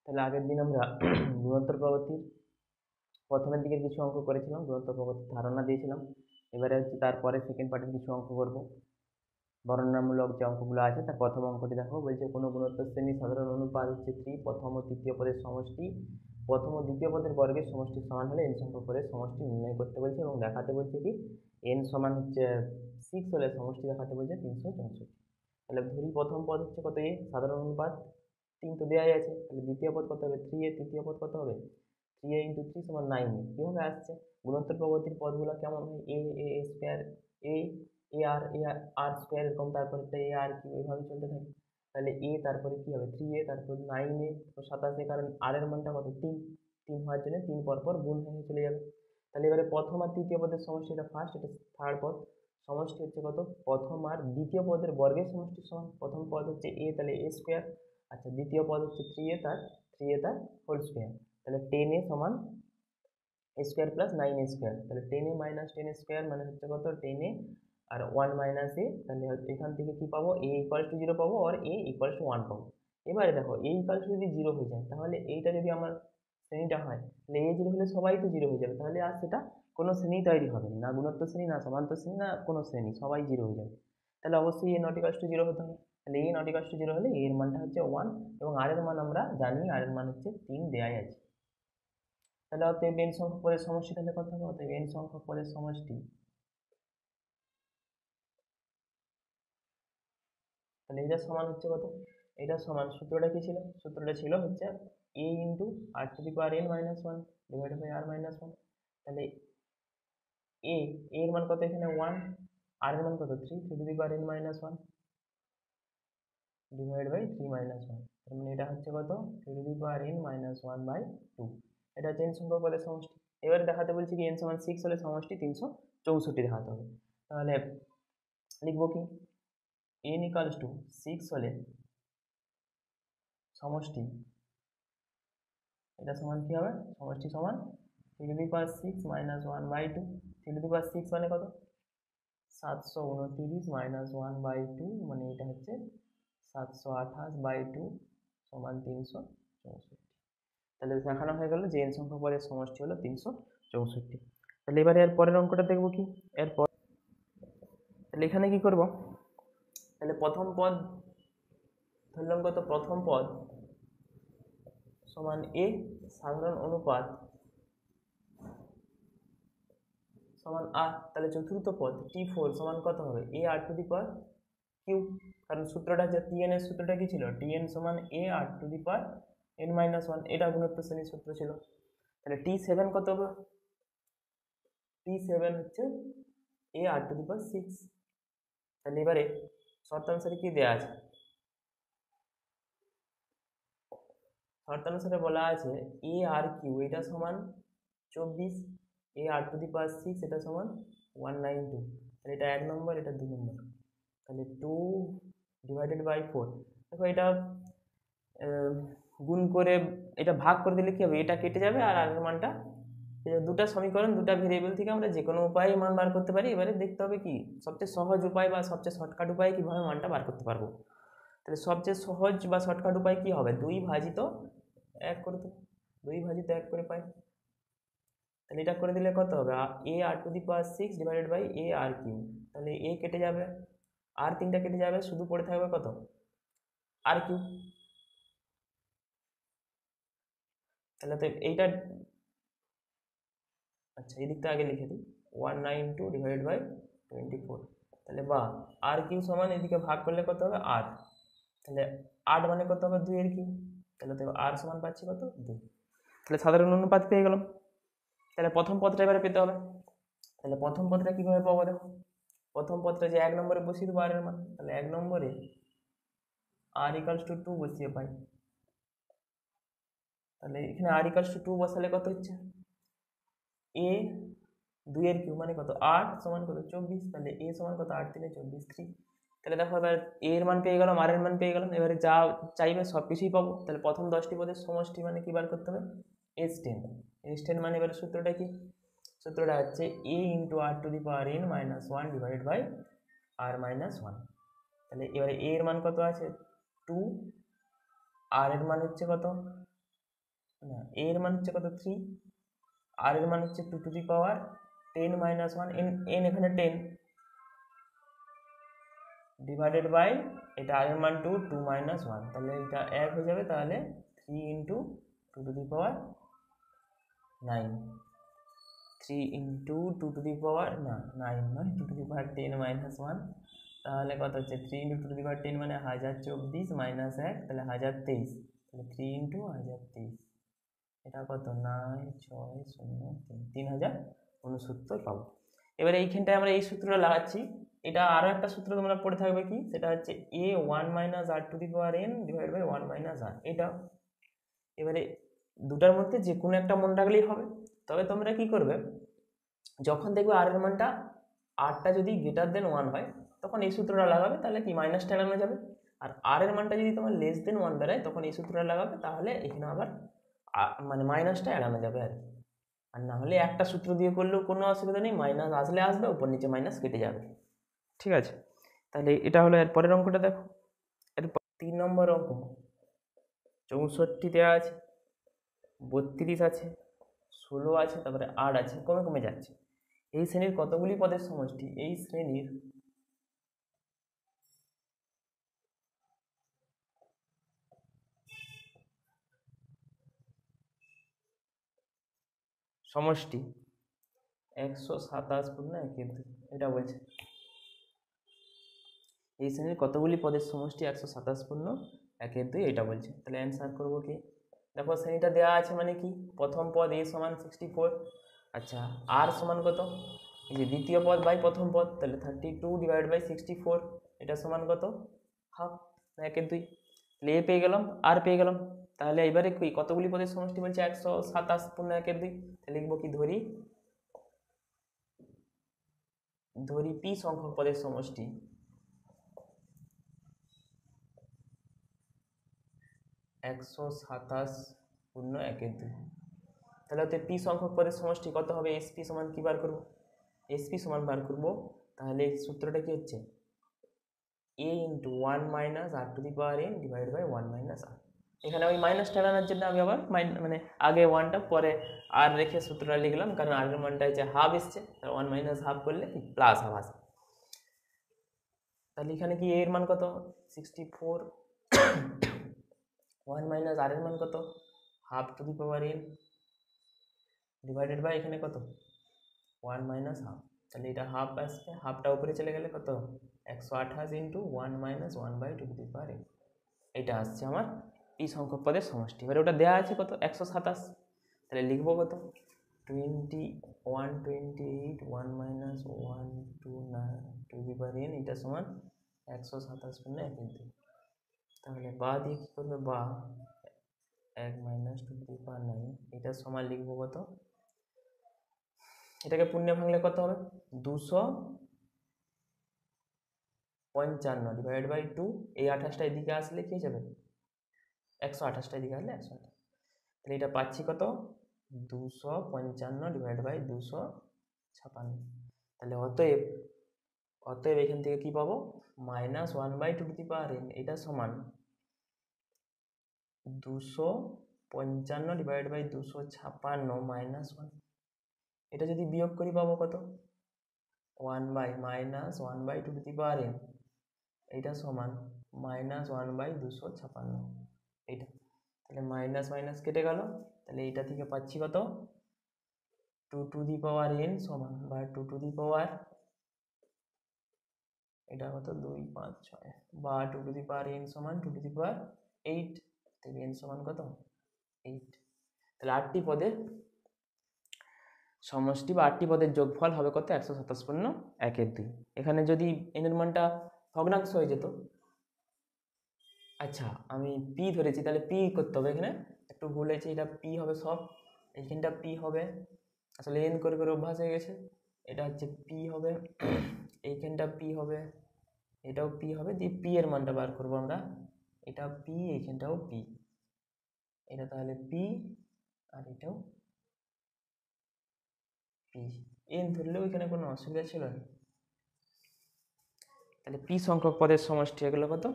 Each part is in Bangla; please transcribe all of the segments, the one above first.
তাহলে আগের দিন আমরা গুণোত্তর প্রগতির প্রথমের দিকের কিছু অঙ্ক করেছিলাম, গুণোত্তর প্রগতির ধারণা দিয়েছিলাম। এবারে হচ্ছে তারপরে সেকেন্ড পার্টের কিছু অঙ্ক করব। বর্ণনামূলক যে অঙ্কগুলো আছে তার প্রথম অঙ্কটি দেখো, বলছে কোনো গুণোত্তর শ্রেণীর সাধারণ অনুপাত হচ্ছে 3, প্রথম ও তৃতীয় পদের সমষ্টি প্রথম ও দ্বিতীয় পদের বর্গের সমষ্টি সমান হলে n সংখ্যক পদের সমষ্টি নির্ণয় করতে বলছে এবং দেখাতে বলছে কি n সমান হচ্ছে 6 হলে সমষ্টি দেখাতে বলছে 364। তাহলে ধরি প্রথম পদ হচ্ছে কত, এ সাধারণ অনুপাত 3 তো দেওয়াই আছে, তাহলে দ্বিতীয় পদ কত হবে 3a, তৃতীয় পদ কত হবে 3a ইন্টু 3 সমান 9a। কীভাবে আসছে গুণোত্তর প্রগতির পদগুলো কেমন হয়, এ স্কোয়ার এ এ আর স্কোয়ার এরকম, তারপর একটা এ আর কি ওইভাবে চলতে থাকে। তাহলে এ তারপরে কি হবে 3a, তারপর 9a, তো 27, কারণ আর এর মানটা কত 3, 3 হওয়ার জন্য 3 পর পর গুণ হয়ে চলে যাবে। তাহলে এবারে প্রথম আর তৃতীয় পদের সমষ্টি, এটা ফার্স্ট, এটা থার্ড পদ, সমষ্টি হচ্ছে কত প্রথম আর দ্বিতীয় পদের বর্গের সমষ্টি সমান, প্রথম পদ হচ্ছে এ, তাহলে এ স্কোয়ার, আচ্ছা দ্বিতীয় পদ হচ্ছে 3a তার হোল স্কোয়ার, তাহলে 10a সমান এ স্কোয়ার প্লাস 9a স্কোয়ার, তাহলে 10a মাইনাস 10a স্কোয়ার মানে হচ্ছে কত 10a আর 1 মাইনাস এ, তাহলে এখান থেকে কি পাবো a ইকুয়ালস টু 0 পাবো আর a ইকুয়ালস টু 1 পাবো। এবারে দেখো a ইকুয়ালস টু যদি 0 হয়ে যায় তাহলে এইটা যদি আমার শ্রেণীটা হয় তাহলে a 0 হলে সবাই তো 0 হয়ে যাবে, তাহলে আর সেটা কোনো শ্রেণী তৈরি হবে না, না গুণোত্তর শ্রেণী না সমান্তর শ্রেণী না কোনো শ্রেণী, সবাই 0 হয়ে যাবে। তাহলে অবশ্যই a নট ইকুয়ালস টু 0 হতে হবে, তাহলে a নট ইকুয়ালস টু 0 হলে a এর মানটা হচ্ছে 1 এবং r এর মান আমরা জানি, r এর মান হচ্ছে 3 দেয়াই আছে। তাহলে অতএব n সংখ্যক পদের সমষ্টি তাহলে কত হবে, অতএব n সংখ্যক পদের সমষ্টি, তাহলে এটা সমান হচ্ছে কত, এটা সমান সূত্রটা কি ছিল, সূত্রটা ছিল হচ্ছে a into r to the power n minus one divided by r minus one. তাহলে a এর মান কত এখানে 1, আর এর মান কত 3, 3 to the power n minus one divide by 3 minus one, তার মানে এটা হচ্ছে কত 3 to the power n minus one by two. এটা হচ্ছে n সংখ্যক পদের সমষ্টি। এবারে দেখাতে বলছি কি n সমান 6 হলে সমষ্টি 364 দেখাতে হবে। তাহলে লিখবো কি n ইকুয়ালস টু 6 হলে সমষ্টি, এটা সমান কি হবে সমষ্টি সমান 3 to the power 6 minus 1 by 2, 3 to the power 6 মানে কত 729 মাইনাস 1 বাই 2 মানে এটা হচ্ছে 728 বাই 2 সমান 364। তাহলে দেখানো হয়ে গেল যে n সংখ্যক পদের সমষ্টি হলো 364। তাহলে এবারে এর পরের অঙ্কটা দেখবো কি এরপর, তাহলে এখানে কি করব, তাহলে প্রথম পদ ধরলাম কত, প্রথম পদ সমান a সাধারণ অনুপাত সমান আর, তাহলে চতুর্থ পদ t4 সমান কত হবে a r to the power q, কারণ সূত্রটা যে tn এর সূত্রটা কি ছিল tn সমান a r to the power n minus one, এটা গুণোত্তর শ্রেণীর সূত্র ছিল। তাহলে t7 কত হবে, t7 হচ্ছে a r to the power 6। তাহলে এবারে শর্তানুসারে কি দেওয়া আছে, শর্তানুসারে বলা আছে a আর কিউ এটা সমান 24, a r to the power 6 এটা সমান 192, তাহলে এটা 1 নম্বর, এটা 2 নম্বর, তাহলে 2 ডিভাইডেড বাই 4। দেখো এটা গুণ করে এটা ভাগ করে দিলে কি হবে, এটা কেটে যাবে আর আগের মানটা, দুটা সমীকরণ দুটা ভেরিয়েবল থেকে আমরা যে কোনো উপায়ে মান বার করতে পারি। এবারে দেখতে হবে কি সবচেয়ে সহজ উপায় বা সবচেয়ে শর্টকাট উপায় কিভাবে মানটা বার করতে পারবো। তাহলে সবচেয়ে সহজ বা শর্টকাট উপায় কি হবে, 2 ভাজিত 1 করে দেবো, 2 ভাজিত 1 করে পাই। তাহলে এটা করে দিলে কত হবে a r to the power 6 divided by a r q, তাহলে a কেটে যাবে আর 3টা কেটে যাবে, শুধু পড়ে থাকবে কত আর কিউ। তাহলে তো এইটা, আচ্ছা এই দিকটা আগে লিখে দিই 192 ডিভাইডেড বাই 24, তাহলে বা আর কিউ সমান এদিকে ভাগ করলে কত হবে 8, তাহলে 8 মানে কত হবে 2 এর কিউ, তাহলে তো আর সমান পাচ্ছি কত 2। তাহলে সাধারণ অনুপাত পেয়ে গেলাম। তাহলে প্রথম পদটা এবারে পেতে হবে, তাহলে প্রথম পদটা কিভাবে পাবো দেখো, প্রথম পদটা যে 1 নম্বরে বসিয়ে দেবো আর এর মান, তাহলে 1 নম্বরে আর ইকালস টু 2 বসিয়ে পাই, তাহলে এখানে আর ইকালস টু 2 বসালে কত হচ্ছে এ 2 এর কিউ মানে কত 8 সমান কত 24, তাহলে এ সমান কত 8 3 24 3। তাহলে দেখো এবার এ এর মান পেয়ে গেলাম আর এর মান পেয়ে গেলাম, এবারে যা চাইবে সব কিছুই পাবো। তাহলে প্রথম 10টি পদের সমষ্টি মানে কি বার করতে হবে s10, s10 মানে এবারে সূত্রটা কি, সূত্রটা হচ্ছে a into r to the power n minus one divided by r minus one. তাহলে এবারে a এর মান কত আছে 2, আর এর মান হচ্ছে কত না, a এর মান হচ্ছে কত 3, r এর মান হচ্ছে 2 to the power 10 minus 1, n এখানে 10 ডিভাইডেড বাই এটা r এর মান 2 2 মাইনাস 1, তাহলে এটা 1 হয়ে যাবে। তাহলে 3 into 2 to the power 9, 3 into 2 to the power না 9 নয় 2 টু দি পাওয়ার 10 মাইনাস 1, তাহলে কত হচ্ছে 3 ইন্টু 2 টু দি পাওয়ার 10 মানে 1024 মাইনাস 1 তাহলে 1023, তাহলে 3 ইন্টু 1023 এটা কত 9603 পাবো। এবারে এইখানটায় আমরা এই সূত্রটা লাগাচ্ছি। এটা আরও একটা সূত্র তোমরা পড়ে থাকবে কি, সেটা হচ্ছে a 1 minus r to the power n divide by 1 minus r। এটা এবারে দুটার মধ্যে যে কোনো একটা মনে রাখলেই হবে। তবে তোমরা কি করবে, যখন দেখবে r এর মানটা rটা যদি গ্রেটার দেন 1 হয় তখন এই সূত্রটা লাগাবে, তাহলে কি মাইনাসটা এড়ানো যাবে। আর r এর মানটা যদি তোমার লেস দেন 1 বেরোয় তখন এই সূত্রটা লাগাবে, তাহলে এখানে আবার মানে মাইনাসটা এড়ানো যাবে আর কি। আর না হলে একটা সূত্র দিয়ে করলেও কোনো অসুবিধা নেই, মাইনাস আসলে আসবে, উপর নিচে মাইনাস কেটে যাবে। ঠিক আছে, তাহলে এটা হলো এর পরের অঙ্কটা। দেখো এর 3 নম্বর অঙ্ক, 64 দেওয়া আছে, 32 আছে, 16 আছে, তারপরে 8 আছে, কমে কমে যাচ্ছে। এই শ্রেণীর কতগুলি পদের সমষ্টি? এই শ্রেণীর সমষ্টি 127 পূর্ণ 1/2, এটা বলছে এই শ্রেণীর কতগুলি পদের সমষ্টি 127 পূর্ণ 1/2, এটা বলছে। তাহলে অ্যান্সার করবো কি, দেখো শ্রেণীটা দেওয়া আছে মানে কি, প্রথম পদ a সমান 64, আচ্ছা r সমান কত, এই যে দ্বিতীয় পদ বাই প্রথম পদ, তাহলে 32 ডিভাইড বাই 64 এটা সমান কত হাফ 1/2, তাহলে a পেয়ে গেলাম আর পেয়ে গেলাম। তাহলে এবারে কি কতগুলি পদের সমষ্টি বলছে 127 পূর্ণ 1/2, তাহলে লিখবো কি, ধরি p সংখ্যক পদের সমষ্টি 127 পূর্ণ 1/2। তাহলে হতে p সংখ্যক পদের সমষ্টি কত হবে, sp সমান কি বার করবো, sp সমান বার করবো, তাহলে সূত্রটা কি হচ্ছে a into 1 minus r to the power n divide by 1 minus r। এখানে ওই মাইনাসটা আনার জন্য আমি আবার মানে আগে 1টা পরে r রেখে সূত্রটা লিখলাম, কারণ r এর মানটা হচ্ছে হাফ এসছে, তার 1 মাইনাস হাফ করলে প্লাস হাফ আসে। তাহলে এখানে কি a এর মান কত 64, 1 মাইনাস r এর মান কত half to the power n divided by এখানে কত 1 মাইনাস হাফ, তাহলে এটা হাফ আসছে, হাফটা উপরে চলে গেলে কত 128 into 1 minus 1 by 2 to the power n, এটা আসছে আমার p সংখ্যক পদের সমষ্টি। এবারে ওটা দেওয়া আছে কত 127, তাহলে লিখবো কত 128 1 minus 1 two the power n, এটা সমান 127 পূর্ণ 1/2। তাহলে বা দিয়ে কী করবে, বা 1 মাইনাস 2 টু দি পাওয়ার 9, এটা সমান লিখবো কত, এটাকে পূর্ণে ভাঙলে কত হবে 255 ডিভাইড বাই 2, এই 28টা এদিকে আসলে কি যাবে 128টা এদিকে আসলে 128, তাহলে এটা পাচ্ছি কত 255 ডিভাইড বাই 256। তাহলে অতএব এখান থেকে কি পাবো minus 1 by 2 to the power n, এটা সমান 255 ডিভাইড বাই 256 মাইনাস 1, এটা যদি বিয়োগ করি পাবো কত 1 by minus 1 by 2 to the power n, এইটা সমান মাইনাস 1 বাই 256 এইটা। তাহলে মাইনাস মাইনাস কেটে গেল, তাহলে এইটা থেকে পাচ্ছি কত 2 টু দি পাওয়ার n সমান বা 2 টু দি পাওয়ার, এটা কত 2 5 6 বা 2 টু দি পাওয়ার n সমান 2 টু দি পাওয়ার 8, তাহলে n সমান কত 8। তাহলে 8টি পদের সমষ্টি বা 8টি পদের যোগফল হবে কত 127 পূর্ণ 1/2। এখানে যদি n এর মানটা ভগ্নাংশ হয়ে যেত, আচ্ছা আমি p ধরেছি, তাহলে p করতে হবে, এখানে একটু ভুল হয়েছে, এটা p হবে সব, এইখানটা p হবে, আসলে n করে করে অভ্যাস হয়ে গেছে, এটা হচ্ছে p হবে, এইখানটা p হবে, এটাও p হবে, দিয়ে p এর মানটা বার করবো আমরা, এটা p এইখানটাও p, এটা তাহলে p আর এটাও p, n ধরলেও এখানে কোনো অসুবিধা ছিল না। তাহলে p সংখ্যক পদের সমষ্টি এগুলো কত,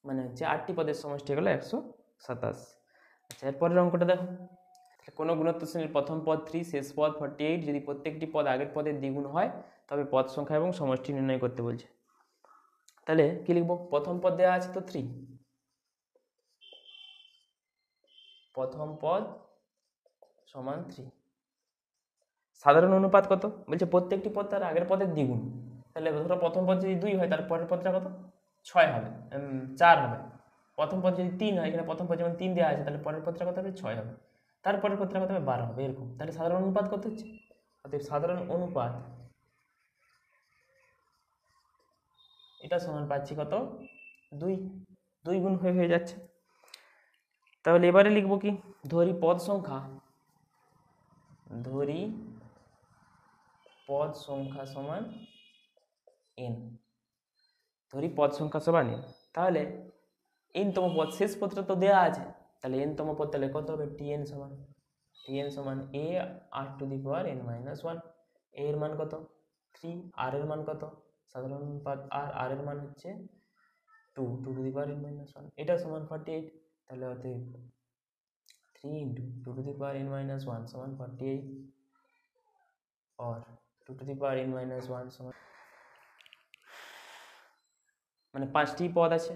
মানে হচ্ছে 8টি পদের সমষ্টি এগুলো 127। আচ্ছা এরপরের অঙ্কটা দেখো, কোনো গুণোত্তর শ্রেণীর প্রথম পদ 3, শেষ পদ 48, যদি প্রত্যেকটি পদ আগের পদের দ্বিগুণ হয় তবে পদ সংখ্যা এবং সমষ্টি নির্ণয় করতে বলছে। তাহলে কি লিখবো? প্রথম পদ দেওয়া আছে তো 3, প্রথম পদ সমান 3। সাধারণ অনুপাত কত? বলছে প্রত্যেকটি পদ তার আগের পদের দ্বিগুণ। তাহলে ধরো প্রথম পদ যদি 2 হয় তার পরের পদটা কত? 6 হবে, 4 হবে। প্রথম পদ যদি 3 হয়, এখানে প্রথম পদ যেমন 3 দেওয়া আছে, তাহলে পরের পদটা কত হবে? 6 হবে। তারপরের পদটা কত হবে? 12 হবে, এরকম। তাহলে সাধারণ অনুপাত কত হচ্ছে? অতএব সাধারণ অনুপাত এটা সমান পাচ্ছি কত? 2, 2 গুণ হয়ে যাচ্ছে। তাহলে এবারে লিখবো কি? ধরি পদ সংখ্যা সমান n। ধরি পদ সংখ্যা সমান n। তাহলে n তম পদ, শেষ পদটা তো দেওয়া আছে, তাহলে n তম পদ তাহলে কত হবে? tn সমান a r⁻n−1। a এর মান কত? 3। r এর মান কত? সাধারণ অনুপাত r এর মান হচ্ছে 2, 2n−1। এটা সমান 48। তাহলে অতএব 3 × 2n−1 সমান 48, or 2n−1 সমান, মানে 5টি পদ আছে,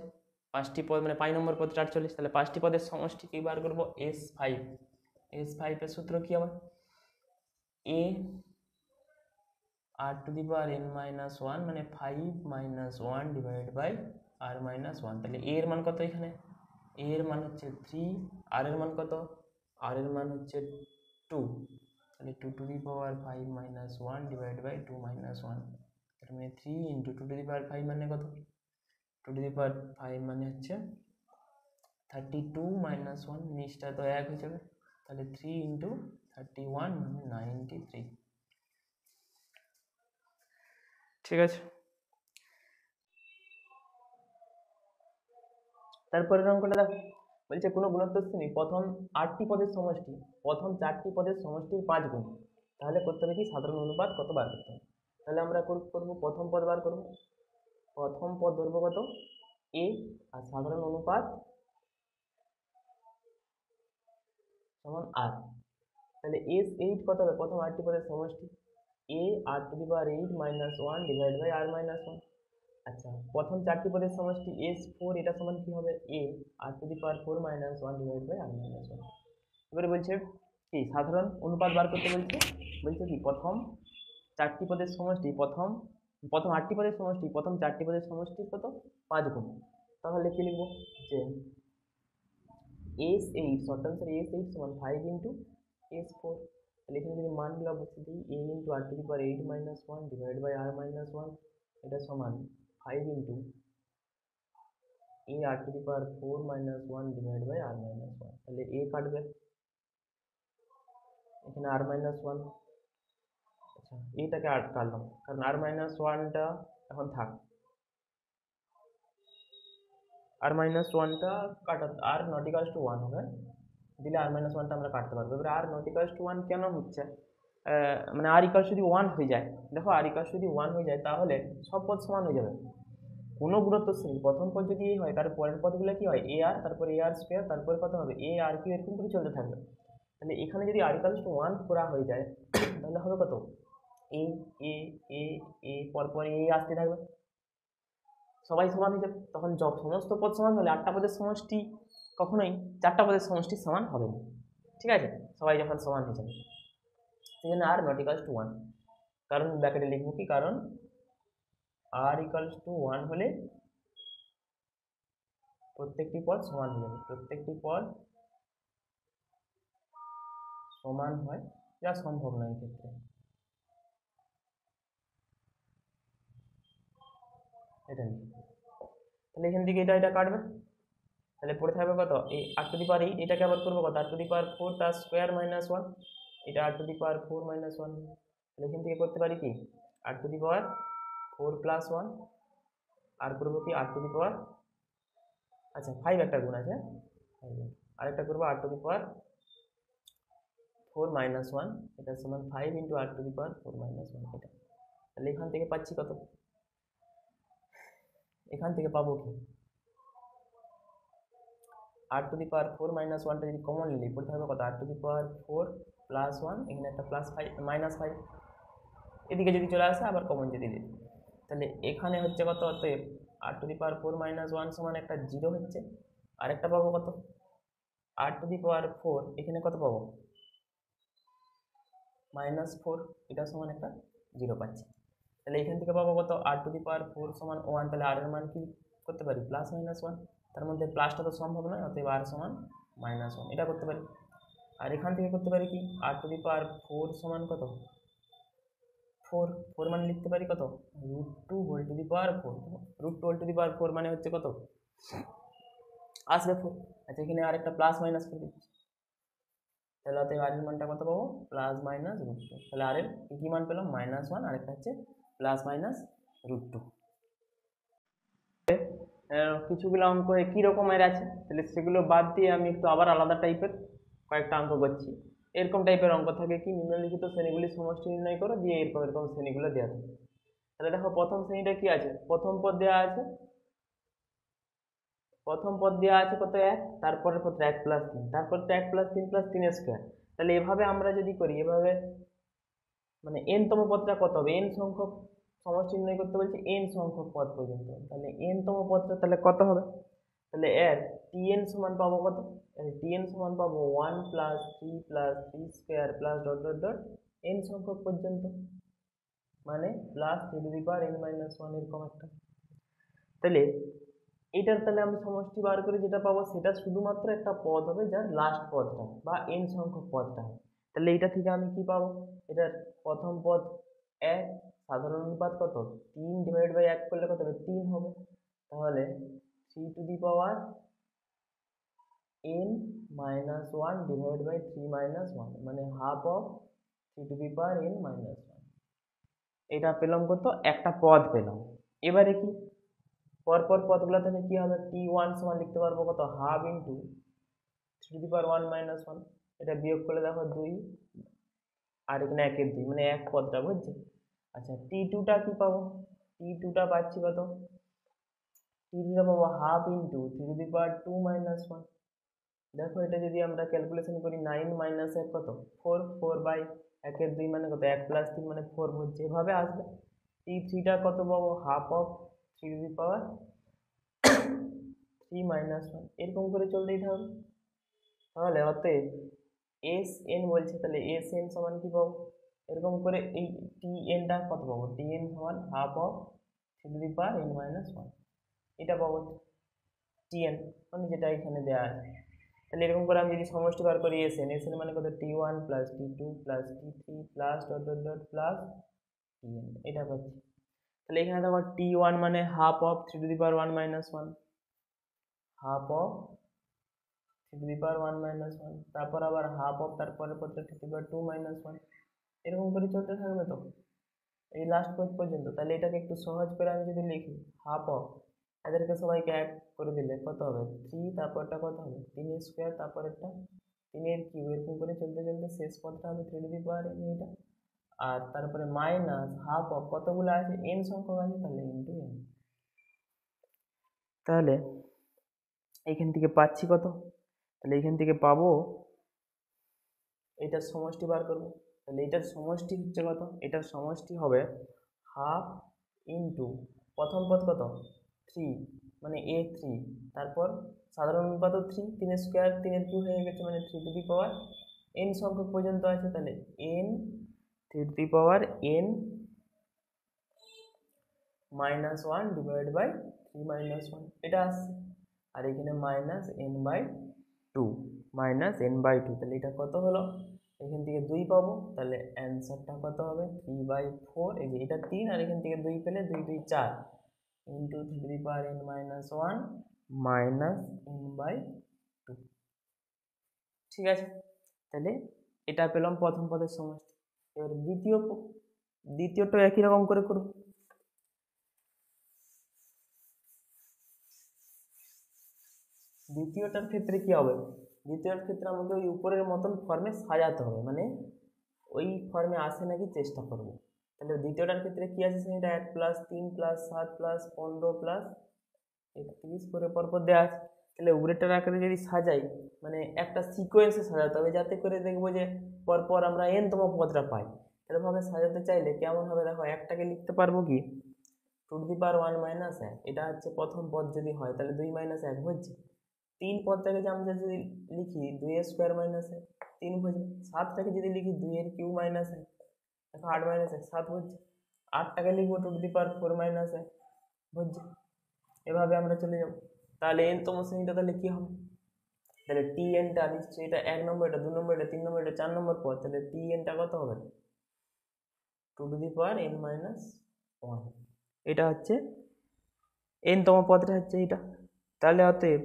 5টি পদ মানে 5 নম্বর পদ 48। তাহলে 5টি পদের সমষ্টি কি বার করবো? S5। S5 এর সূত্র কি হবে? a r⁻n−1 মানে 5 - 1 / r−1। তাহলে a এর মান কত? এখানে a এর মান হচ্ছে 3, r এর মান কত? r এর মান হচ্ছে 2। তাহলে 2⁵ - 1 / 2−1, তার মানে 3 × 2⁵ মানে কত? 2⁵ মানে হচ্ছে 32 - 1, নিচটা তো 1 হয়ে যাবে। তাহলে 3 × 31 মানে 93। ঠিক আছে। তারপরের অঙ্কটা দেখো, বলছে কোনো গুণোত্তর শ্রেণী প্রথম 8টি পদের সমষ্টি প্রথম 4টি পদের সমষ্টির 5 গুণ। তাহলে করতে হবে কি? সাধারণ অনুপাত কত বার করতে হবে। তাহলে আমরা করবো প্রথম পদ বার করবো। প্রথম পদ ধরবো কত? a, আর সাধারণ অনুপাত সমান r। তাহলে S8 কত হবে? প্রথম 8টি পদের সমষ্টি a r⁻8 - 1 / r−1। আচ্ছা, প্রথম 4টি পদের সমষ্টি S4, এটা সমান কি হবে? a r⁴ - 1 / r−1। এবারে বলছে কি? সাধারণ অনুপাত বার করতে বলছে কি? প্রথম 4টি পদের সমষ্টি প্রথম 8টি পদের সমষ্টি প্রথম 4টি পদের সমষ্টি কত? 5 গুণ। তাহলে কি লিখবো? যে S8, শর্ট আনসার S8 সমান 5 × S4। তাহলে এখানে যদি মানগুলো বসে দিই, a × r⁻8 - 1 / r−1, এটা সমান 5 × a r⁴ - 1 / r−1। তাহলে a কাটবে, এখানে r−1। আচ্ছা, এটাকে কাটলাম, কারণ r−1টা এখন থাক, r−1টা কাটা, r ≠ 1 হবে, দিলে r−1টা আমরা কাটতে পারবো। এবার r ≠ 1 কেন হচ্ছে? মানে r যদি 1 হয়ে যায়, দেখো r যদি 1 হয়ে যায় তাহলে সব পদ সমান হয়ে যাবে। কোনো গুণোত্তর শ্রেণী প্রথম পদ যদি a হয়, তার পরের পদগুলো কি হয়? ar, তারপর ar², তারপরে কত হবে? ar³ এরকম করে চলতে থাকবে। তাহলে এখানে যদি r = 1 করা হয়ে যায় তাহলে হবে কত? a a a a পরপর a আসতে থাকবে, সবাই সমান হয়ে যাবে। তখন সমস্ত পদ সমান হলে 8টা পদের সমষ্টি কখনোই 4টা পদের সমষ্টির সমান হবে না। ঠিক আছে, সবাই যখন সমান হয়ে যাবে, সেই জন্য r ≠ 1। কারণ ব্র্যাকেটে লিখবো কি? কারণ r = 1 হলে প্রত্যেকটি পদ সমান হয়ে যাবে। প্রত্যেকটি পদ সমান হয়, যা সম্ভব নয় এই ক্ষেত্রে। এটা তাহলে এখান থেকে এটা কাটবে, তাহলে পড়ে থাকবে কত? এই r⁸, এটাকে আবার করবো কত? r⁴ তার স্কোয়ার -1, এটা r⁴ -1। তাহলে এখান থেকে করতে পারি কি? r⁴ 4 + 1, আর করবো কি? r⁴, আচ্ছা 5 একটা গুণ আছে, আরেকটা করবো r⁴ 4 - 1, এটা সমান 5 × r⁴ 4 - 1, এটা। তাহলে এখান থেকে পাচ্ছি কত? এখান থেকে পাবো কি? আর টু দি পাওয়ার 4 মাইনাস ওয়ানটা যদি কমন নিই পড়তে হবে কত, আর টু দি পাওয়ার 4 প্লাস 1, এখানে একটা প্লাস 5 মাইনাস 5, এদিকে যদি চলে আসে আবার কমন যদি দিই, তাহলে এখানে হচ্ছে কত, অতএব আর টু দি পাওয়ার 4 মাইনাস 1 সমান একটা 0 হচ্ছে, আর একটা পাবো কত, আর টু দি পাওয়ার 4 এখানে কত পাবো -4, এটা সমান একটা 0 পাচ্ছি। তাহলে এখান থেকে পাবো কত, আর টু দি পাওয়ার 4 সমান 1, তাহলে আর এর মান কি করতে পারি প্লাস মাইনাস 1, তার মধ্যে প্লাসটা তো সম্ভব নয়, অতএব আর সমান -1, এটা করতে পারি। আর এখান থেকে করতে পারি কি, আর টু দি পাওয়ার 4 সমান কত 4 মানে লিখতে পারি কত √2 whole to the power 4, √2 whole to the power 4 মানে হচ্ছে কত আসবে 4। আচ্ছা এখানে আরেকটা প্লাস মাইনাস করে দিচ্ছি, তাহলে অতএব আর এর মানটা কত পাবো প্লাস মাইনাস √2, তাহলে আর এর কি মান পেলাম -1, আরেকটা হচ্ছে প্লাস মাইনাস √2। কিছুগুলো অঙ্ক একই রকমের আছে, তাহলে সেগুলো বাদ দিয়ে আমি একটু আবার আলাদা টাইপের কয়েকটা অঙ্ক করছি। এরকম টাইপের অঙ্ক থাকে কি, নিম্নলিখিত শ্রেণীগুলি সমষ্টি নির্ণয় করো, দিয়ে এরকম এরকম শ্রেণীগুলো দেওয়া থাকে। তাহলে দেখো প্রথম শ্রেণীটা কি আছে, প্রথম পদ দেওয়া আছে, কত 1, তারপরে পদ 1 প্লাস 3, তারপর তো 1 প্লাস 3 প্লাস 3 স্কোয়ার। তাহলে এভাবে আমরা যদি করি, এভাবে মানে n তম পদটা কত হবে, n সংখ্যক সমষ্টি নির্ণয় করতে বলছে n সংখ্যক পদ পর্যন্ত, তাহলে n তম পদটা তাহলে কত হবে, তাহলে এর tn সমান পাবো কত, tn সমান পাবো 1 plus 3 plus 3 square plus dot dot dot n সংখ্যক পর্যন্ত, মানে plus 3 to the power n minus 1 এরকম একটা। তাহলে এটার তাহলে আমি সমষ্টি বার করে যেটা পাবো সেটা শুধুমাত্র একটা পদ হবে, যার লাস্ট পদটা বা n সংখ্যক পদটা হবে। তাহলে এটা থেকে আমি কি পাবো, এটার প্রথম পদ 1, সাধারণ অনুপাত কত 3 ডিভাইড বাই 1 করলে কত হবে 3 হবে, তাহলে 3 to the power n minus 1 divide by 3 minus 1, মানে half of 3 to the power n minus 1। এটা পেলাম কত, একটা পদ পেলাম। এবারে কি পরপর পদগুলো তাহলে কি হবে, t1 সমান লিখতে পারবো কত half into 3 to the power 1 minus 1, এটা বিয়োগ করলে দেখো 2, আর এখানে 1 এর 2 মানে এক পদটা, বুঝছে। আচ্ছা t2টা কি পাবো, t2টা পাচ্ছি কত, t2টা পাবো half into 3 to the power 2 minus 1। দেখো এটা যদি আমরা ক্যালকুলেশন করি 9 মাইনাস 1 কত 4, 4 বাই 1 এর 2 মানে কত 1 প্লাস 3 মানে 4 হচ্ছে, এভাবে আসবে। t3টা কত পাবো half of 3 to the power 3 minus 1, এরকম করে চলতেই থাকবে। তাহলে অতএব এস এন বলছে, তাহলে এস এন সমান কি পাবো, এরকম করে এই টি এনটা কত পাবো, টি এন সমান half of 3 to the power n minus 1, এটা পাবো টি এন, মানে যেটা এখানে দেওয়া আছে। তাহলে এরকম করে আমি যদি সমষ্টি বার করি এস এন মানে কত t1 plus t2 plus t3 plus dot dot dot plus T N, এটা পাচ্ছি। তাহলে এখানে দেখো t1 মানে half of 3 to the power 1 minus 1, half of 3 to the power 1 minus 1, তারপর আবার হাফ অফ তারপরে পদটা 3 টু দি পাওয়ার 2 মাইনাস 1, এরকম করে চলতে থাকবে তো এই লাস্ট পদ পর্যন্ত। তাহলে এটাকে একটু সহজ করে আমি যদি লিখি হাফ অফ, এদেরকে সবাইকে এক করে দিলে কত হবে 3, তারপরটা কত হবে 3 স্কোয়ার, তারপরেরটা 3 এর কিউব, এরকম করে চলতে চলতে শেষ পদটা হবে 3 টু দি পাওয়ার n, এটা আর তারপরে মাইনাস হাফ অফ কতগুলো আছে n সংখ্যক আছে, তাহলে ইন্টু n। তাহলে এইখান থেকে পাচ্ছি কত, তাহলে এইখান থেকে পাবো এটার সমষ্টি বার করবো, তাহলে এটার সমষ্টি হচ্ছে কত, এটার সমষ্টি হবে হাফ ইন্টু প্রথম পদ কত 3 মানে a3, তারপর সাধারণ অনুপাত 3, 3 স্কোয়ার 3 এর কিউব হয়ে গেছে, মানে 3 টু দি পাওয়ার n সংখ্যক পর্যন্ত আছে, তাহলে n 3 to the power n minus 1 divide by 3 minus 1, এটা আসছে। আর এখানে minus n by 2, minus n by 2, তাহলে এটা কত হলো, এখান থেকে 2 পাবো, তাহলে অ্যান্সারটা কত হবে 3/4, এই যে এটা 3 আর এখান থেকে 2 পেলে 2 2 4 into 3 to the power n minus 1 minus n by 2, ঠিক আছে। তাহলে এটা পেলাম প্রথম পদের সমষ্টি। এবার দ্বিতীয়টা একই রকম করে করব। দ্বিতীয়টার ক্ষেত্রে কি হবে, দ্বিতীয়টার ক্ষেত্রে আমাকে ওই উপরের মতন ফর্মে সাজাতে হবে, মানে ওই ফর্মে আসে নাকি চেষ্টা করব। তাহলে দ্বিতীয়টার ক্ষেত্রে কি আছে, সেটা 1 প্লাস 3 প্লাস 7 প্লাস 15 প্লাস 31 করে পরপর দেওয়া আছে। তাহলে উপরেরটার আকারে যদি সাজাই মানে একটা সিকোয়েন্সে সাজাতে হবে, যাতে করে দেখবো যে পরপর আমরা এনতম পদটা পাই। এরকমভাবে সাজাতে চাইলে কেমন হবে দেখো, একটাকে লিখতে পারবো কি two to the power 1 minus 1, এটা হচ্ছে প্রথম পদ যদি হয় তাহলে 2 মাইনাস 1 হচ্ছে। 3 পদটাকে যে আমরা যদি লিখি 2 এর স্কোয়ার মাইনাস 1, 3 হচ্ছে। 7টাকে যদি লিখি 2 এর কিউ মাইনাস 1, দেখো 8 মাইনাস 1 7 হচ্ছে। 8টাকে লিখবো two to the power 4 minus 1 হচ্ছে। এভাবে আমরা চলে যাব। তাহলে এনতম শ্রেণীটা তাহলে কি হবে, তাহলে টি এনটা নিশ্চয়ই এটা 1 নম্বর, এটা 2 নম্বর, এটা 3 নম্বর, এটা 4 নম্বর পদ, তাহলে টি এনটা কত হবে two to the power n minus 1। এটা হচ্ছে এনতম পদটা হচ্ছে এটা। তাহলে অতএব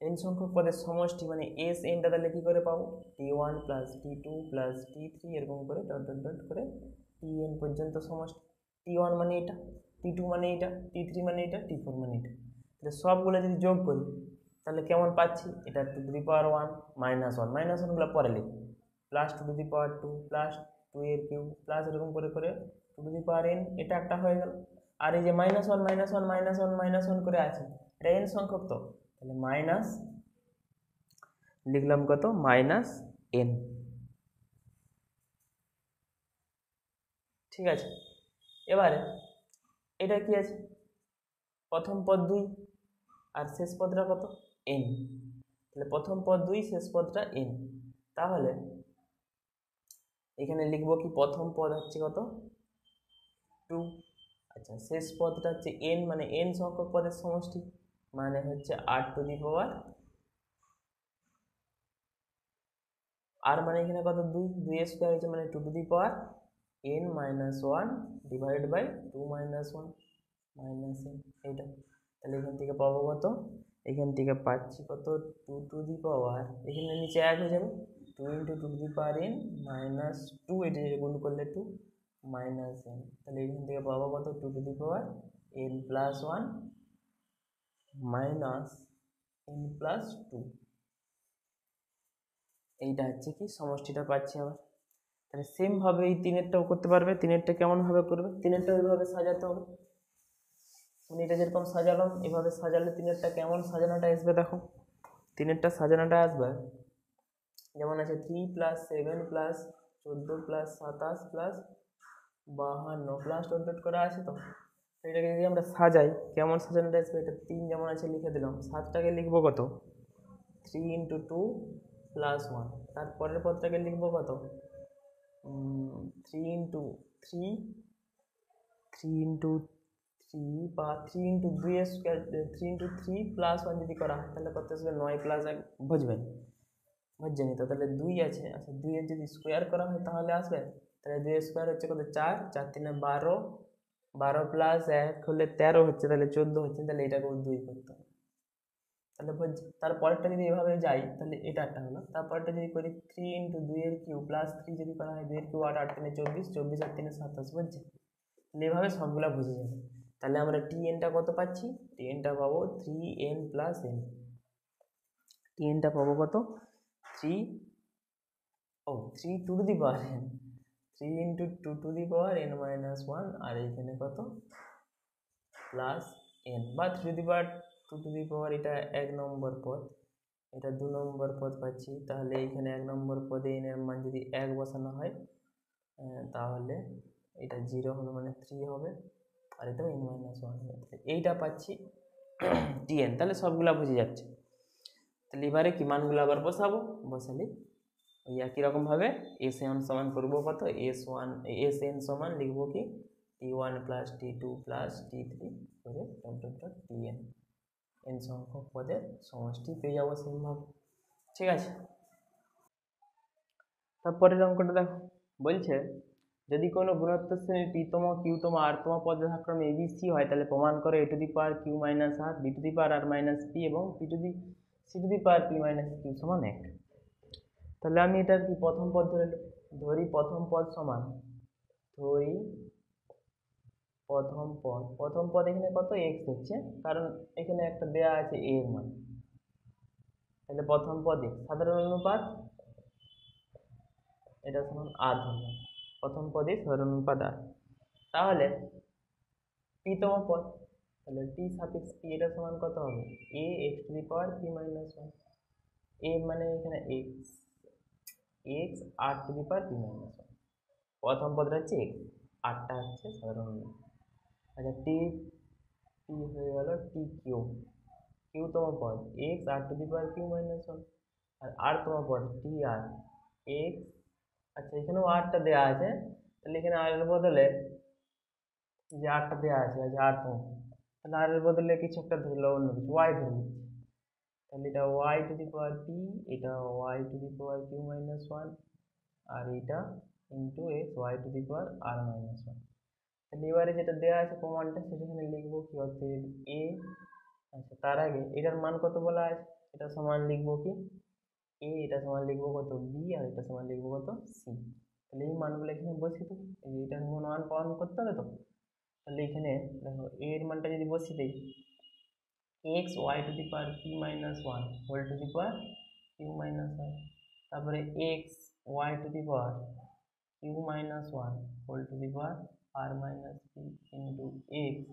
এন সংখ্যক পদের সমষ্টি মানে এস এনটা তাহলে কি করে পাবো, টি1 প্লাস টি2 প্লাস টি3 এরকম করে ডট ডট ডট করে টি এন পর্যন্ত সমষ্টি। টি1 মানে এটা, টি2 মানে এটা, টি3 মানে এটা, টি4 মানে এটা। তাহলে সবগুলো যদি যোগ করি তাহলে কেমন পাচ্ছি, এটা two to the power 1 minus 1, minus 1গুলো পরে লিখি, plus two to the power 2 plus 2 এর কিউব প্লাস এরকম করে করে two to the power n, এটা একটা হয়ে গেল। আর এই যে মাইনাস 1 মাইনাস 1 মাইনাস 1 মাইনাস 1 করে আছে, এটা n সংখ্যক, তো তাহলে মাইনাস লিখলাম কত মাইনাস n। ঠিক আছে, এবারে এটা কি আছে, প্রথম পদ 2 আর শেষ পদটা কত n, তাহলে প্রথম পদ 2 শেষ পদটা n। তাহলে এখানে লিখবো কি প্রথম পদ হচ্ছে কত 2, আচ্ছা শেষ পদটা হচ্ছে n, মানে n সংখ্যক পদের সমষ্টি মানে হচ্ছে r টু দি পাওয়ার, আর মানে এখানে কত 2, 2 এর স্কয়ার হচ্ছে মানে 2 to the power n minus 1 divide by 2 minus 1 minus n, এইটা। তাহলে এখান থেকে পাবো কত, এখান থেকে পাচ্ছি কত 2 টু দি পাওয়ার, এখানে নিচে 1 হয়ে যাবে 2 into 2 to the power n minus 2, এটা গুণ করলে 2 মাইনাস n। তাহলে এখান থেকে পাবো কত 2 to the power n plus 1 minus n plus 2, এইটা হচ্ছে কি সমষ্টিটা পাচ্ছি আবার। তাহলে সেম ভাবে এই তিনেরটাও করতে পারবে। তিনেরটা কেমন ভাবে করবে, তিনেরটা ওইভাবে সাজাতে হবে, মানে এটা যেরকম সাজালাম এভাবে সাজালে তিনেরটা কেমন সাজানোটা আসবে দেখো। তিনেরটা সাজানোটা আসবে যেমন আছে 3 plus 7 plus 14 plus 27 plus 52 plus dot dot করা আছে। তো এটাকে যদি আমরা সাজাই কেমন সাজানোটা আসবে, এটা 3 যেমন আছে লিখে দিলাম, 7টাকে লিখবো কত 3 ইন্টু 2 প্লাস 1, তারপরের পদটাকে লিখবো কত 3 ইন্টু 3, 3 ইন্টু 3 বা 3 ইন্টু 2 এর স্কোয়ার, 3 ইন্টু 3 প্লাস 1 যদি করা হয় তাহলে কত আসবে 9 প্লাস 1 বুঝবেন, বুঝছেন তো। তাহলে 2 আছে, আচ্ছা 2 এর যদি স্কোয়ার করা হয় তাহলে আসবে, তাহলে 2 এর স্কোয়ার হচ্ছে কত 4, 4 3 12, 12 প্লাস 1 হলে 13 হচ্ছে, তাহলে 14 হচ্ছে, তাহলে এটাকেও 2 করতে হবে। তাহলে তারপরেরটা যদি এভাবে যাই তাহলে এটা একটা হলো। তারপরটা যদি করি 3 ইন্টু 2 এর কিউ প্লাস 3 যদি করা হয় 2 এর কিউ 8, 8 3 24, 24 আর 3 27, বুঝছে। তাহলে এভাবে সবগুলা বুঝে যাবে। তাহলে আমরা টি এনটা কত পাচ্ছি, টি এনটা পাবো 3n প্লাস n, টি এনটা পাবো কত 3 two to the power n, 3 into 2 to the power n minus 1, আর এইখানে কত প্লাস n বা 3 to the power 2 to the power, এটা 1 নম্বর পদ, এটা 2 নম্বর পদ পাচ্ছি। তাহলে এইখানে 1 নম্বর পদে n এর মান যদি 1 বসানো হয় তাহলে এটা 0 হবে, মানে 3 হবে, আর এটা n মাইনাস 1 হবে। এইটা পাচ্ছি টিএন। তাহলে সবগুলা বুঝে যাচ্ছে। তাহলে এবারে কি মানগুলো আবার বসাবো, বসালে ওই একই রকমভাবে এস এন সমান করবো কত এস এন সমান লিখবো কি টি1 প্লাস টি2 প্লাস টি3 করে dot dot dot T N, N সংখ্যক পদের সমষ্টি পেয়ে যাবো সেমভাবে। ঠিক আছে, তারপরের অঙ্কটা দেখো, বলছে যদি কোনো গুণোত্তর শ্রেণীর p-তম q-তম r-তম পদ যথাক্রমে abc হয় তাহলে প্রমাণ করো a two the power q minus r, b two the power r minus p এবং c two the power p minus q সমান 1। তাহলে আমি এটার কি প্রথম পদ ধরি প্রথম পদ সমান, ধরি প্রথম পদ এখানে কত x হচ্ছে, কারণ এখানে একটা দেয়া আছে a এর মান। তাহলে প্রথম পদ x, সাধারণ অনুপাত এটা সমান r ধরলাম, প্রথম পদে সাধারণ অনুপাত r। তাহলে p-তম পদ, তাহলে টি সাফিক্স পি এটা সমান কত হবে a x to the power p minus one. A মানে এখানে x, x r to the power p minus one. প্রথম পদটা হচ্ছে এক্স, আরটা হচ্ছে সাধারণ নিয়ম। আচ্ছা টি টি হয়ে গেল টি কিউ, কিউতম পদ x r to the power q minus one. আর আরতম পদ টি আর এক্স, আচ্ছা এখানেও আরটা দেওয়া আছে, তাহলে এখানে আর এর বদলে যে আরটা দেওয়া আছে আরতম, তাহলে আর এর বদলে কিছু একটা ধরলো, অন্য কিছু ওয়াই ধরে নিচ্ছি। তাহলে এটা y to the power p, এটা y to the power q minus one, আর এটা into x y to the power r minus one. তাহলে এবারে যেটা দেওয়া আছে প্রমাণটা সেটা এখানে লিখবো কি হচ্ছে এ। আচ্ছা তার আগে এটার মান কত বলা আছে, এটা সমান লিখবো কি এ, এটা সমান লিখবো কত বি, আর এটা সমান লিখবো কত সি। তাহলে এই মানগুলো এখানে বসিয়ে দেবো, এই এটার মান পালন করতে হবে তো। তাহলে এখানে দেখো এ এর মানটা যদি বসিয়ে দিই x y to the power p minus one whole to the power q minus one, তারপরে x y to the power q minus one whole to the power r minus p into x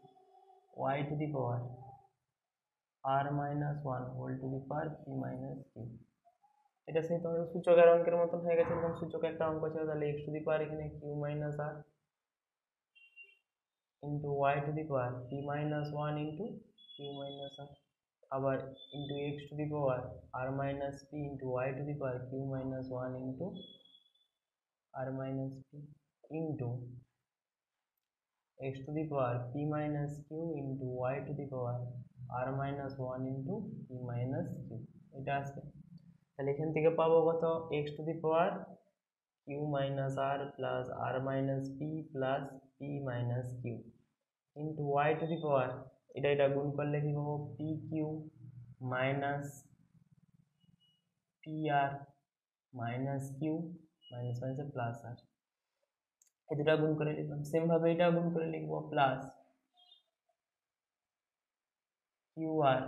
y to the power r minus one whole to the power p minus q. এটা সেই তোমাদের সূচকের অঙ্কের মতন হয়ে গেছে, এরকম সূচক একটা অঙ্ক ছিল, তাহলে এক্স টু দি পাওয়ার এখানে q minus r into y to the power p minus one into q minus r, আবার into x to the power r minus p into y to the power q minus one into r minus p into x to the power p minus q into y to the power r minus one into p minus q. এটা আসবে, তাহলে এখান থেকে পাবো কত x to the power q minus r plus r minus p plus p minus q into y to the power, এটা গুণ করলে কি পাবো p q minus p r minus q minus মাইনাসে প্লাস আর, এই দুটা গুণ করে লিখলাম। সেম ভাবে এটা গুণ করে লিখবো plus q r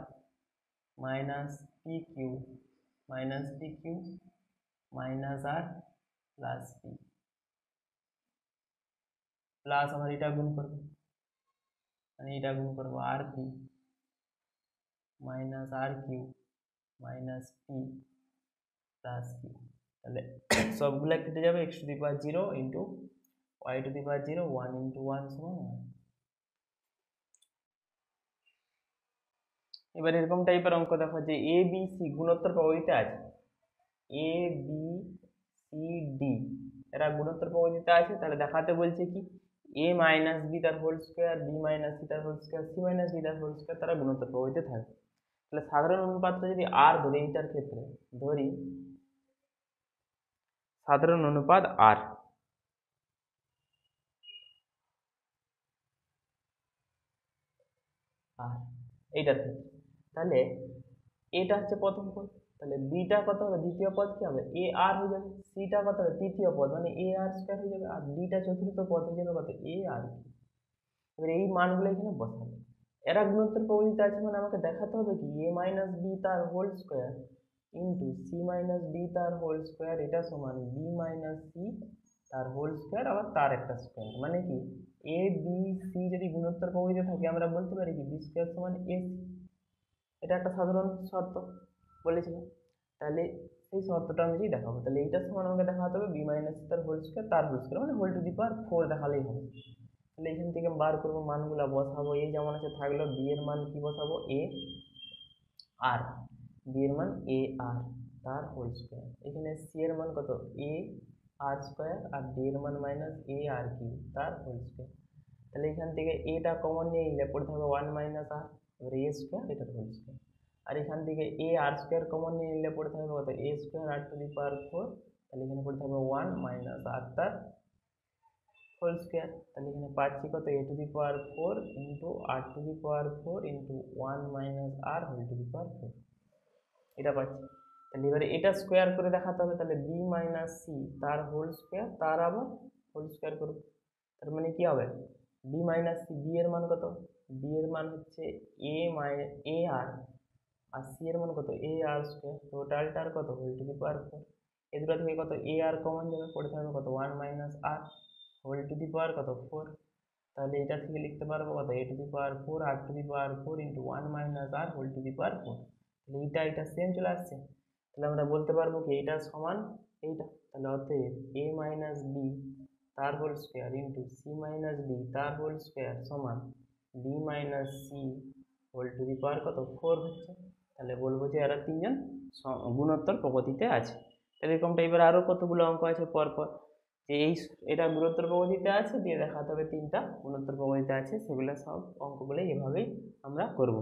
minus p q minus p q minus r plus p, plus আবার এটা গুণ করবো, মানে এটা গুণ করবো r p minus r q minus p plus q. তাহলে সবগুলো কেটে যাবে, x to the power zero into y to the power zero, one into one সমান ওয়ান। এবার এরকম টাইপের অঙ্ক দেখো যে এ বি সি গুণোত্তর প্রবাহিতে আছে, এ বি সি ডি এরা গুণোত্তর প্রবাহিতে আছে, তাহলে দেখাতে বলছে কি এ মাইনাস বি তার whole square, b minus C তার whole square, c minus D তার হোল স্কোয়ার, তারা গুণোত্তর প্রবাহিতে থাকে। তাহলে সাধারণ অনুপাতটা যদি আর ধরি, এইটার ক্ষেত্রে ধরি সাধারণ অনুপাত আর, আর এইটার ক্ষেত্রে তাহলে এটা হচ্ছে প্রথম পদ, তাহলে বিটা কত হবে দ্বিতীয় পদ কি হবে এ আর হয়ে যাবে, সিটা কত হবে তৃতীয় পদ মানে এ আর স্কোয়ার হয়ে যাবে, আর ডিটা চতুর্থ পদ হয়ে যাবে কত এ আর কি। এবার এই মানগুলো এখানে বসাবে, এরা গুণোত্তর প্রবাহিতে আছে মানে আমাকে দেখাতে হবে কি এ মাইনাস বি তার whole square into C minus D তার হোল স্কোয়ার, এটা সমান বি মাইনাস সি তার হোল স্কোয়ার আবার তার একটা স্কোয়ার, মানে কি এ বি সি যদি গুণোত্তর প্রবাহিতে থাকে আমরা বলতে পারি কি বি স্কোয়ার সমান এ সি, এটা একটা সাধারণ শর্ত বলেছিলাম। তাহলে সেই শর্তটা অনুযায়ী দেখাবো, তাহলে এইটার সমান আমাকে দেখাতে হবে বি মাইনাস সি তার হোল স্কোয়ার মানে whole to the power four দেখালেই হবে। তাহলে এখান থেকে বার করবো মানগুলো বসাবো, এ যেমন আছে থাকলো, বি এর মান কি বসাবো এ আর, বি এর মান এ আর তার হোল স্কোয়ার, এখানে সি এর মান কত এ আর স্কোয়ার আর ডি এর মান মাইনাস এ আর কি তার হোল স্কোয়ার। তাহলে এখান থেকে এটা কমন নিয়ে নিলে পড়তে হবে ওয়ান মাইনাস আর, এবার এ স্কোয়ার এটার হোল স্কোয়ার, আর এখান থেকে এ আর স্কোয়ার কমন নিয়ে নিলে পড়তে হবে কত a square r to the power four, তাহলে এখানে পড়তে হবে ওয়ান মাইনাস আর তার হোল স্কোয়ার, তাহলে এখানে পাচ্ছি কত a to the power four into r to the power four into one minus R whole to the power four, এটা পাচ্ছি। তাহলে এবারে এটা স্কোয়ার করে দেখাতে হবে, তাহলে বি মাইনাস সি তার হোল স্কোয়ার তার আবার হোল স্কোয়ার করবো, তার মানে কি হবে বি মাইনাস সি, বি এর মান কত বি এর মান হচ্ছে এ আর, আর সি এর মান কত এ আর স্কোয়ার, টোটালটার কত whole to the power four, এ দুটো থেকে কত এ আর কমন যাবে পড়তে হবে কত one minus R whole to the power কত ফোর, তাহলে এটা থেকে লিখতে পারবো কত, a⁴ r⁴ into 1 minus r whole to the power 4। তাহলে এটা সেম চলে আসছে। তাহলে আমরা বলতে পারবো কি এটা সমান এইটা। তাহলে অতএব a মাইনাস বি তার whole square into C minus D তার হোল স্কোয়ার সমান B minus C whole to the power কত 4 হচ্ছে। তাহলে বলবো যে এরা তিনজন গুণোত্তর প্রগতিতে আছে। তাহলে এরকম টাইপের আরও কতগুলো অঙ্ক আছে পরপর, যে এটা গুণোত্তর প্রগতিতে আছে, দিয়ে দেখাতে হবে তিনটা গুণোত্তর প্রগতিতে আছে, সেগুলো সব অঙ্কগুলো এভাবেই আমরা করব।